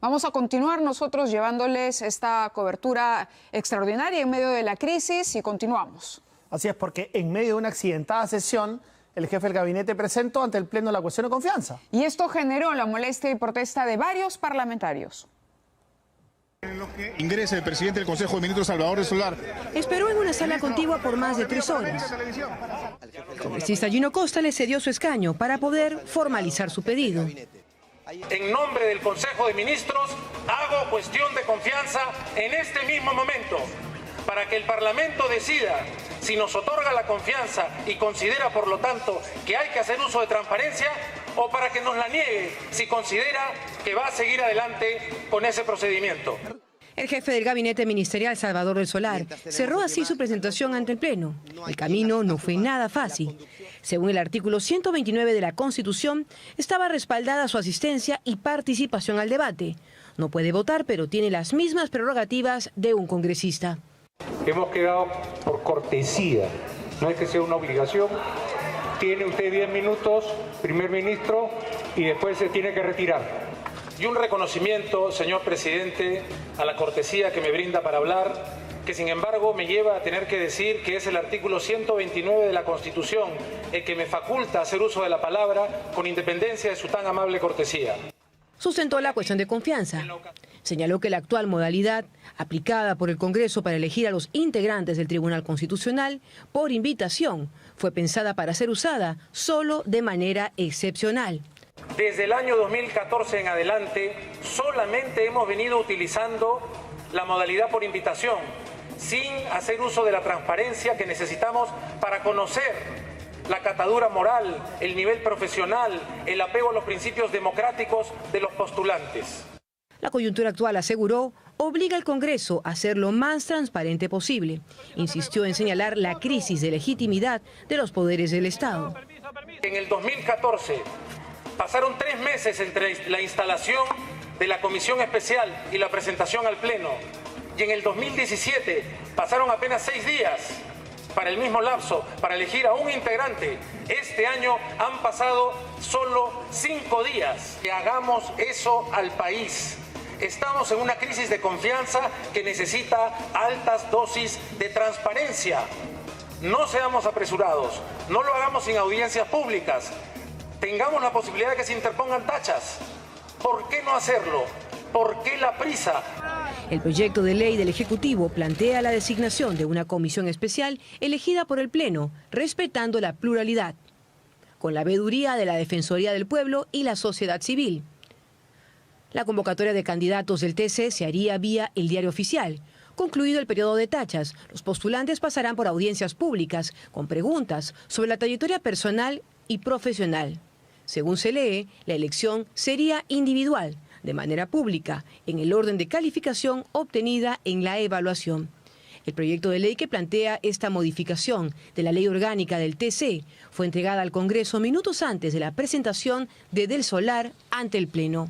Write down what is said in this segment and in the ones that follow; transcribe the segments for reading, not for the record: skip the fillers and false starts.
Vamos a continuar nosotros llevándoles esta cobertura extraordinaria en medio de la crisis y continuamos. Así es, porque en medio de una accidentada sesión, el jefe del gabinete presentó ante el Pleno la cuestión de confianza. Y esto generó la molestia y protesta de varios parlamentarios. Ingresa el presidente del Consejo de Ministros, Salvador del Solar. Esperó en una sala contigua por más de 3 horas. El congresista Gino Costa le cedió su escaño para poder formalizar su pedido. En nombre del Consejo de Ministros, hago cuestión de confianza en este mismo momento, para que el Parlamento decida si nos otorga la confianza y considera, por lo tanto, que hay que hacer uso de transparencia, o para que nos la niegue si considera que va a seguir adelante con ese procedimiento. El jefe del gabinete ministerial, Salvador del Solar, cerró así su presentación ante el Pleno. El camino no fue nada fácil. Según el artículo 129 de la Constitución, estaba respaldada su asistencia y participación al debate. No puede votar, pero tiene las mismas prerrogativas de un congresista. Hemos quedado por cortesía, no es que sea una obligación. Tiene usted 10 minutos, primer ministro, y después se tiene que retirar. Y un reconocimiento, señor presidente, a la cortesía que me brinda para hablar, que sin embargo me lleva a tener que decir que es el artículo 129 de la Constitución el que me faculta hacer uso de la palabra con independencia de su tan amable cortesía. Sustentó la cuestión de confianza. Señaló que la actual modalidad aplicada por el Congreso para elegir a los integrantes del Tribunal Constitucional por invitación fue pensada para ser usada solo de manera excepcional. Desde el año 2014 en adelante solamente hemos venido utilizando la modalidad por invitación, sin hacer uso de la transparencia que necesitamos para conocer la catadura moral, el nivel profesional, el apego a los principios democráticos de los postulantes. La coyuntura actual, aseguró, obliga al Congreso a ser lo más transparente posible. Insistió en señalar la crisis de legitimidad de los poderes del Estado. En el 2014 pasaron 3 meses entre la instalación de la comisión especial y la presentación al Pleno. Y en el 2017 pasaron apenas 6 días para el mismo lapso, para elegir a un integrante. Este año han pasado solo 5 días. Que hagamos eso al país. Estamos en una crisis de confianza que necesita altas dosis de transparencia. No seamos apresurados, no lo hagamos sin audiencias públicas. Tengamos la posibilidad de que se interpongan tachas. ¿Por qué no hacerlo? ¿Por qué la prisa? El proyecto de ley del Ejecutivo plantea la designación de una comisión especial elegida por el Pleno, respetando la pluralidad, con la veeduría de la Defensoría del Pueblo y la sociedad civil. La convocatoria de candidatos del TC se haría vía el diario oficial. Concluido el periodo de tachas, los postulantes pasarán por audiencias públicas con preguntas sobre la trayectoria personal y profesional. Según se lee, la elección sería individual, de manera pública, en el orden de calificación obtenida en la evaluación. El proyecto de ley que plantea esta modificación de la ley orgánica del TC fue entregada al Congreso minutos antes de la presentación de Del Solar ante el Pleno.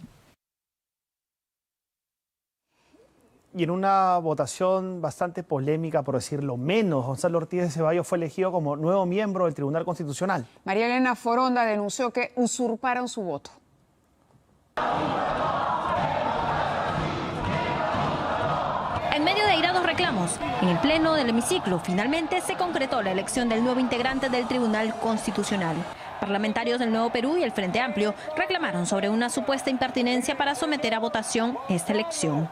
Y en una votación bastante polémica, por decirlo menos, Gonzalo Ortiz de Ceballos fue elegido como nuevo miembro del Tribunal Constitucional. María Elena Foronda denunció que usurparon su voto. En medio de airados reclamos, en el pleno del hemiciclo finalmente se concretó la elección del nuevo integrante del Tribunal Constitucional. Parlamentarios del Nuevo Perú y el Frente Amplio reclamaron sobre una supuesta impertinencia para someter a votación esta elección.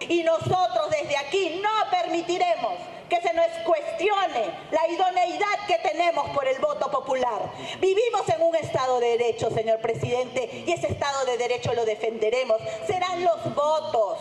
Y nosotros desde aquí no permitiremos que se nos cuestione la idoneidad que tenemos por el voto popular. Vivimos en un Estado de Derecho, señor presidente, y ese Estado de Derecho lo defenderemos. Serán los votos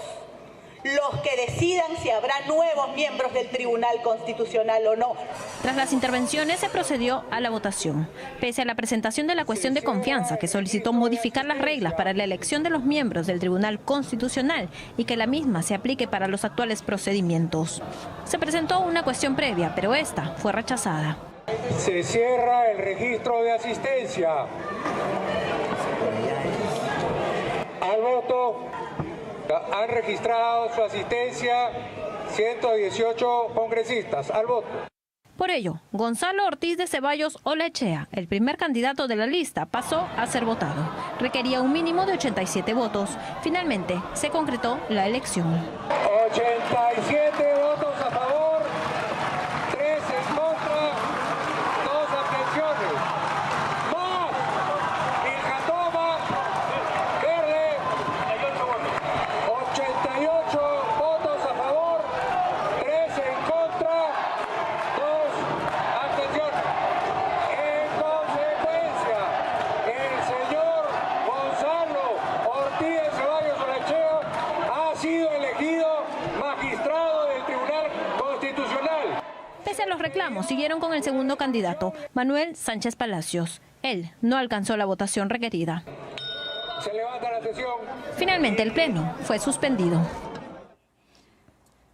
los que decidan si habrá nuevos miembros del Tribunal Constitucional o no. Tras las intervenciones se procedió a la votación. Pese a la presentación de la cuestión de confianza, que solicitó modificar las reglas para la elección de los miembros del Tribunal Constitucional y que la misma se aplique para los actuales procedimientos. Se presentó una cuestión previa, pero esta fue rechazada. Se cierra el registro de asistencia. Al voto han registrado su asistencia 118 congresistas. Al voto. Por ello, Gonzalo Ortiz de Ceballos Olaechea, el primer candidato de la lista, pasó a ser votado. Requería un mínimo de 87 votos. Finalmente, se concretó la elección. 87 votos a favor, 3 en contra, 2 abstenciones. Más, Viljatoma, verde, 88 votos a favor, 3 en contra, 2 abstenciones. En consecuencia, el señor Gonzalo Ortiz de Ceballos Olaechea ha sido elegido magistrado del Tribunal Constitucional. Pese a los reclamos, siguieron con el segundo candidato, Manuel Sánchez Palacios. Él no alcanzó la votación requerida. Se levanta la sesión. Finalmente, el pleno fue suspendido.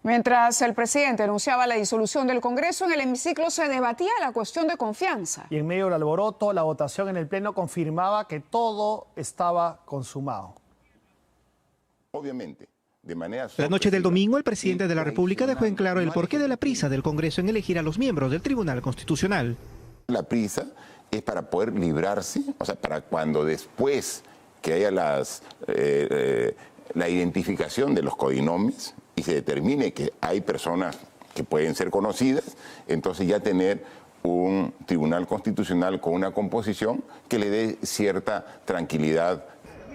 Mientras el presidente anunciaba la disolución del Congreso, en el hemiciclo se debatía la cuestión de confianza. Y en medio del alboroto, la votación en el Pleno confirmaba que todo estaba consumado. Obviamente, de manera... La noche del domingo, el presidente de la República dejó en claro el porqué de la prisa del Congreso en elegir a los miembros del Tribunal Constitucional. La prisa es para poder librarse, o sea, para cuando después que haya la identificación de los codinomes y se determine que hay personas que pueden ser conocidas, entonces ya tener un Tribunal Constitucional con una composición que le dé cierta tranquilidad.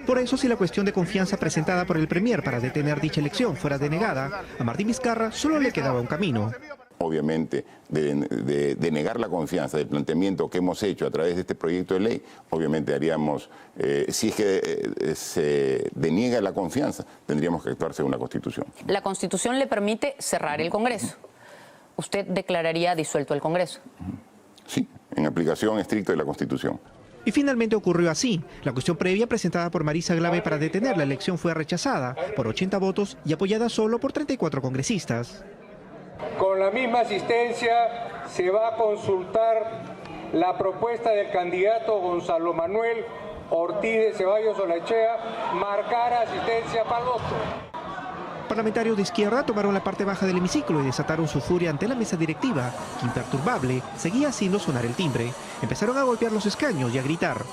Por eso, si la cuestión de confianza presentada por el Premier para detener dicha elección fuera denegada, a Martín Vizcarra solo le quedaba un camino. Obviamente, de negar la confianza del planteamiento que hemos hecho a través de este proyecto de ley, obviamente haríamos, si es que se deniega la confianza, tendríamos que actuar según la Constitución. La Constitución le permite cerrar el Congreso. ¿Usted declararía disuelto el Congreso? Sí, en aplicación estricta de la Constitución. Y finalmente ocurrió así. La cuestión previa presentada por Marisa Glave para detener la elección fue rechazada por 80 votos y apoyada solo por 34 congresistas. Con la misma asistencia se va a consultar la propuesta del candidato Gonzalo Manuel Ortiz de Ceballos Olaechea, marcar asistencia para el voto. Parlamentarios de izquierda tomaron la parte baja del hemiciclo y desataron su furia ante la mesa directiva, que imperturbable seguía haciendo sonar el timbre. Empezaron a golpear los escaños y a gritar.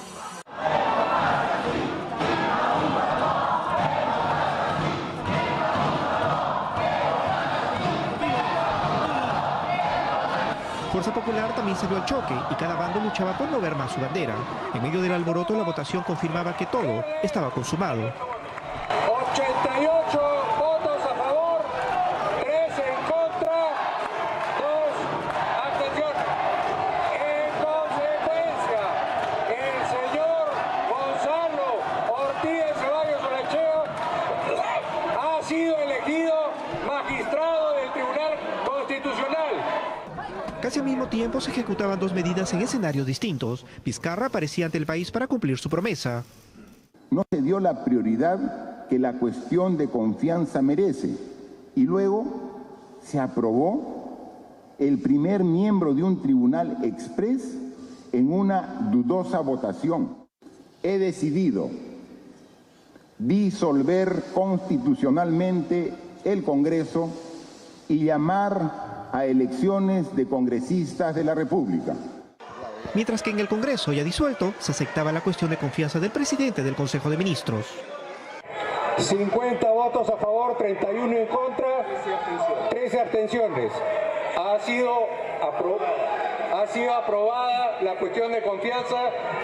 Fuerza Popular también salió al choque y cada bando luchaba por no ver más su bandera. En medio del alboroto, la votación confirmaba que todo estaba consumado. 88 votos a favor, 3 en contra, 2 abstenciones. En consecuencia, el señor Gonzalo Ortiz de Ceballos Olaechea ha sido elegido magistrado del Tribunal Constitucional. Casi al mismo tiempo se ejecutaban dos medidas en escenarios distintos. Vizcarra aparecía ante el país para cumplir su promesa. No se dio la prioridad que la cuestión de confianza merece y luego se aprobó el primer miembro de un tribunal exprés en una dudosa votación. He decidido disolver constitucionalmente el Congreso y llamar a elecciones de congresistas de la República. Mientras que en el Congreso ya disuelto se aceptaba la cuestión de confianza del presidente del Consejo de Ministros. 50 votos a favor, 31 en contra, 13 abstenciones. Ha sido aprobada la cuestión de confianza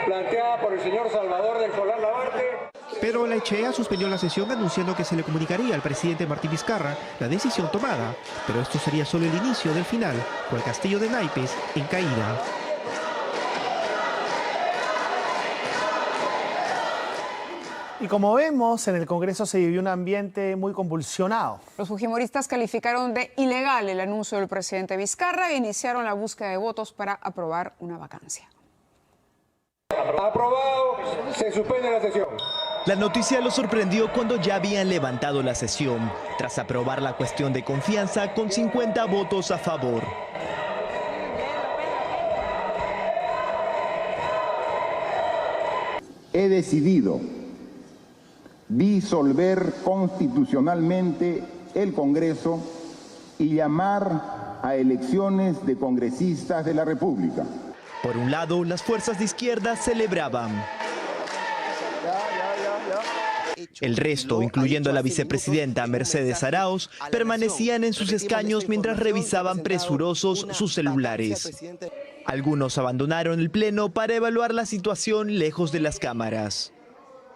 planteada por el señor Salvador del Solar Labarte. Pero Olaechea suspendió la sesión anunciando que se le comunicaría al presidente Martín Vizcarra la decisión tomada. Pero esto sería solo el inicio del final, con el castillo de naipes en caída. Y como vemos, en el Congreso se vivió un ambiente muy convulsionado. Los fujimoristas calificaron de ilegal el anuncio del presidente Vizcarra e iniciaron la búsqueda de votos para aprobar una vacancia. Aprobado, se suspende la sesión. La noticia los sorprendió cuando ya habían levantado la sesión, tras aprobar la cuestión de confianza con 50 votos a favor. He decidido disolver constitucionalmente el Congreso y llamar a elecciones de congresistas de la República. Por un lado, las fuerzas de izquierda celebraban. El resto, incluyendo a la vicepresidenta Mercedes Arauz, permanecían en sus escaños mientras revisaban presurosos sus celulares. Algunos abandonaron el pleno para evaluar la situación lejos de las cámaras.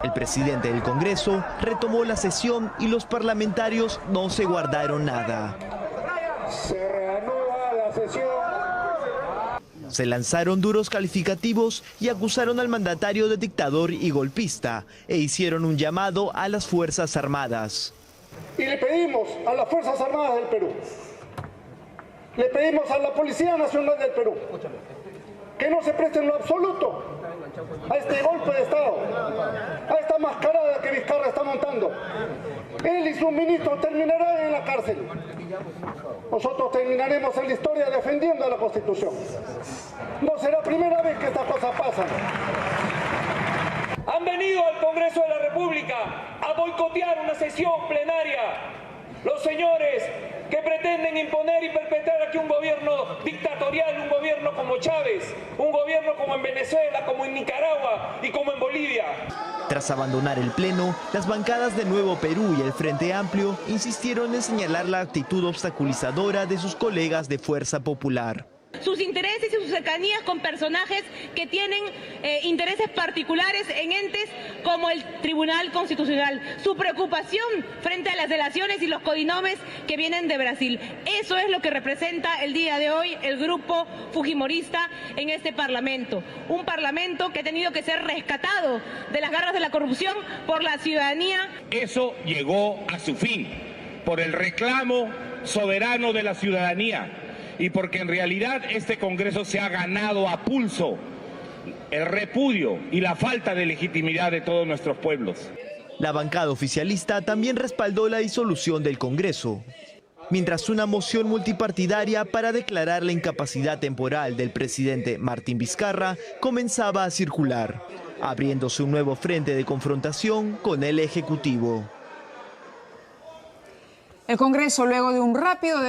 El presidente del Congreso retomó la sesión y los parlamentarios no se guardaron nada. Se reanuda la sesión. Se lanzaron duros calificativos y acusaron al mandatario de dictador y golpista e hicieron un llamado a las Fuerzas Armadas. Y le pedimos a las Fuerzas Armadas del Perú, le pedimos a la Policía Nacional del Perú, que no se presten en lo absoluto a este golpe de Estado, a esta mascarada que Vizcarra está montando. Él y sus ministros terminarán en la cárcel. Nosotros terminaremos en la historia defendiendo a la Constitución. No será primera vez que estas cosas pasan. Han venido al Congreso de la República a boicotear una sesión plenaria. Los señores que pretenden imponer y perpetrar aquí un gobierno dictatorial, un gobierno como Chávez, un gobierno como en Venezuela, como en Nicaragua y como en Bolivia. Tras abandonar el pleno, las bancadas de Nuevo Perú y el Frente Amplio insistieron en señalar la actitud obstaculizadora de sus colegas de Fuerza Popular. Sus intereses y sus cercanías con personajes que tienen intereses particulares en entes como el Tribunal Constitucional. Su preocupación frente a las delaciones y los codinomes que vienen de Brasil. Eso es lo que representa el día de hoy el grupo fujimorista en este Parlamento. Un Parlamento que ha tenido que ser rescatado de las garras de la corrupción por la ciudadanía. Eso llegó a su fin por el reclamo soberano de la ciudadanía. Y porque en realidad este Congreso se ha ganado a pulso el repudio y la falta de legitimidad de todos nuestros pueblos. La bancada oficialista también respaldó la disolución del Congreso, mientras una moción multipartidaria para declarar la incapacidad temporal del presidente Martín Vizcarra comenzaba a circular, abriéndose un nuevo frente de confrontación con el Ejecutivo. El Congreso, luego de un rápido